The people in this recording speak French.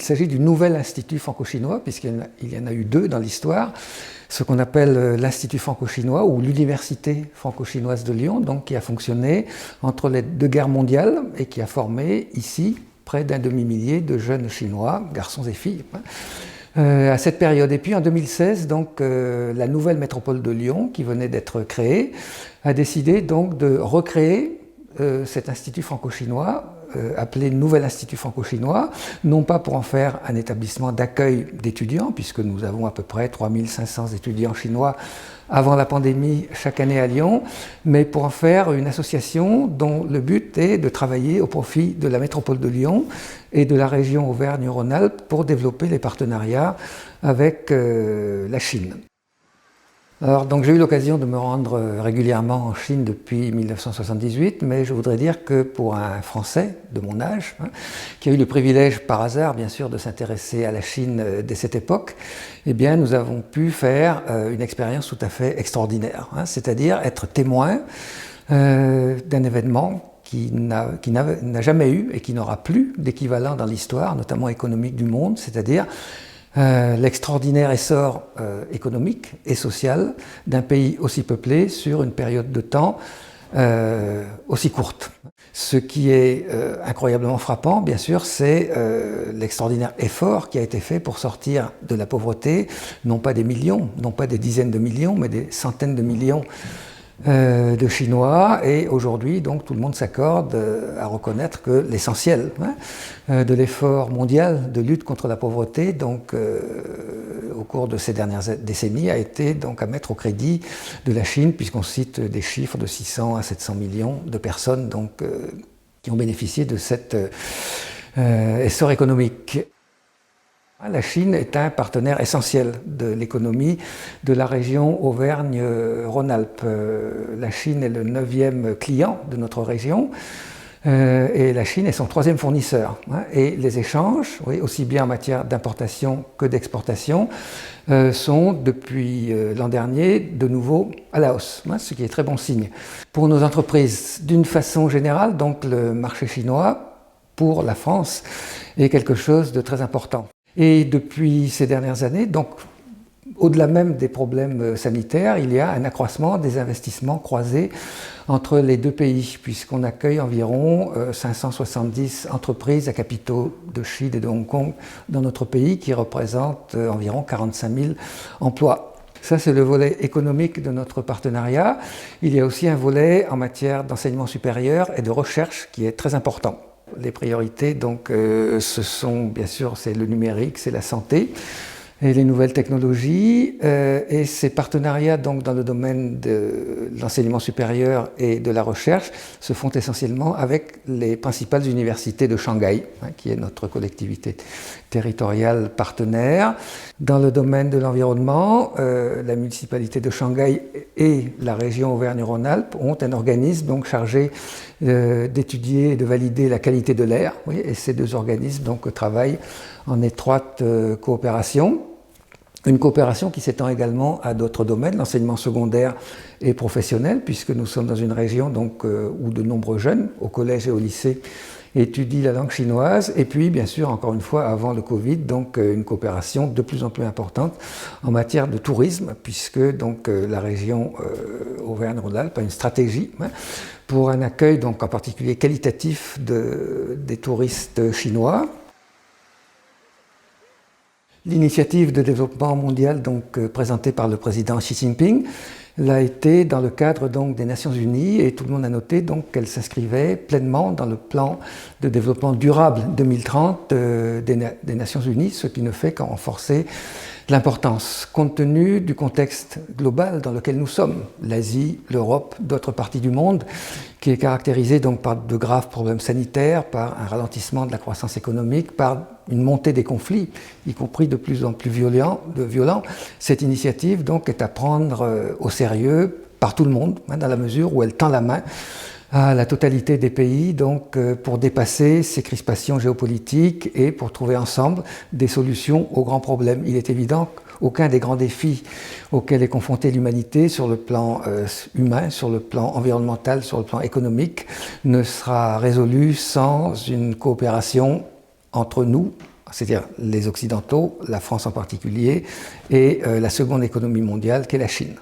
s'agit du nouvel institut franco-chinois, puisqu'il y en a eu deux dans l'histoire, ce qu'on appelle l'Institut franco-chinois ou l'Université franco-chinoise de Lyon, donc qui a fonctionné entre les deux guerres mondiales et qui a formé ici près d'un demi-millier de jeunes Chinois, garçons et filles. À cette période. Et puis en 2016, donc, la nouvelle métropole de Lyon, qui venait d'être créée, a décidé donc de recréer cet institut franco-chinois, appelé Nouvel Institut franco-chinois, non pas pour en faire un établissement d'accueil d'étudiants, puisque nous avons à peu près 3500 étudiants chinois avant la pandémie chaque année à Lyon, mais pour en faire une association dont le but est de travailler au profit de la métropole de Lyon et de la région Auvergne-Rhône-Alpes pour développer les partenariats avec la Chine. Alors, donc, j'ai eu l'occasion de me rendre régulièrement en Chine depuis 1978, mais je voudrais dire que pour un Français de mon âge, qui a eu le privilège par hasard, bien sûr, de s'intéresser à la Chine dès cette époque, eh bien, nous avons pu faire une expérience tout à fait extraordinaire, c'est-à-dire être témoin d'un événement qui n'a jamais eu et qui n'aura plus d'équivalent dans l'histoire, notamment économique du monde, c'est-à-dire l'extraordinaire essor économique et social d'un pays aussi peuplé sur une période de temps aussi courte. Ce qui est incroyablement frappant, bien sûr, c'est l'extraordinaire effort qui a été fait pour sortir de la pauvreté, non pas des millions, non pas des dizaines de millions, mais des centaines de millions de Chinois, et aujourd'hui donc tout le monde s'accorde à reconnaître que l'essentiel de l'effort mondial de lutte contre la pauvreté donc au cours de ces dernières décennies a été donc à mettre au crédit de la Chine, puisqu'on cite des chiffres de 600 à 700 millions de personnes donc qui ont bénéficié de cet essor économique. La Chine est un partenaire essentiel de l'économie de la région Auvergne-Rhône-Alpes. La Chine est le 9e client de notre région et la Chine est son 3e fournisseur. Et les échanges, oui, aussi bien en matière d'importation que d'exportation, sont depuis l'an dernier de nouveau à la hausse, ce qui est très bon signe. Pour nos entreprises, d'une façon générale, donc le marché chinois, pour la France, est quelque chose de très important. Et depuis ces dernières années, donc au-delà même des problèmes sanitaires, il y a un accroissement des investissements croisés entre les deux pays, puisqu'on accueille environ 570 entreprises à capitaux de Chine et de Hong Kong dans notre pays, qui représentent environ 45 000 emplois. Ça, c'est le volet économique de notre partenariat. Il y a aussi un volet en matière d'enseignement supérieur et de recherche qui est très important. Les priorités, donc, ce sont, bien sûr, c'est le numérique, c'est la santé et les nouvelles technologies. Et ces partenariats, donc, dans le domaine de l'enseignement supérieur et de la recherche, se font essentiellement avec les principales universités de Shanghai, qui est notre collectivité territoriale partenaire. Dans le domaine de l'environnement, la municipalité de Shanghai et la région Auvergne-Rhône-Alpes ont un organisme donc chargé d'étudier et de valider la qualité de l'air. Oui, et ces deux organismes donc travaillent en étroite coopération. Une coopération qui s'étend également à d'autres domaines, l'enseignement secondaire et professionnel, puisque nous sommes dans une région donc, où de nombreux jeunes, au collège et au lycée, étudient la langue chinoise. Et puis, bien sûr, encore une fois, avant le Covid, donc une coopération de plus en plus importante en matière de tourisme, puisque donc, la région Auvergne-Rhône-Alpes a une stratégie pour un accueil, donc, en particulier qualitatif des touristes chinois. L'initiative de développement mondial donc, présentée par le président Xi Jinping l'a été dans le cadre donc, des Nations Unies, et tout le monde a noté donc, qu'elle s'inscrivait pleinement dans le plan de développement durable 2030 des Nations Unies, ce qui ne fait qu'en renforcer l'importance, compte tenu du contexte global dans lequel nous sommes, l'Asie, l'Europe, d'autres parties du monde, qui est caractérisé donc par de graves problèmes sanitaires, par un ralentissement de la croissance économique, par une montée des conflits, y compris de plus en plus violents. Cette initiative donc est à prendre au sérieux par tout le monde, dans la mesure où elle tend la main à la totalité des pays donc, pour dépasser ces crispations géopolitiques et pour trouver ensemble des solutions aux grands problèmes. Il est évident qu'aucun des grands défis auxquels est confrontée l'humanité sur le plan humain, sur le plan environnemental, sur le plan économique, ne sera résolu sans une coopération entre nous, c'est-à-dire les Occidentaux, la France en particulier, et la seconde économie mondiale qu'est la Chine.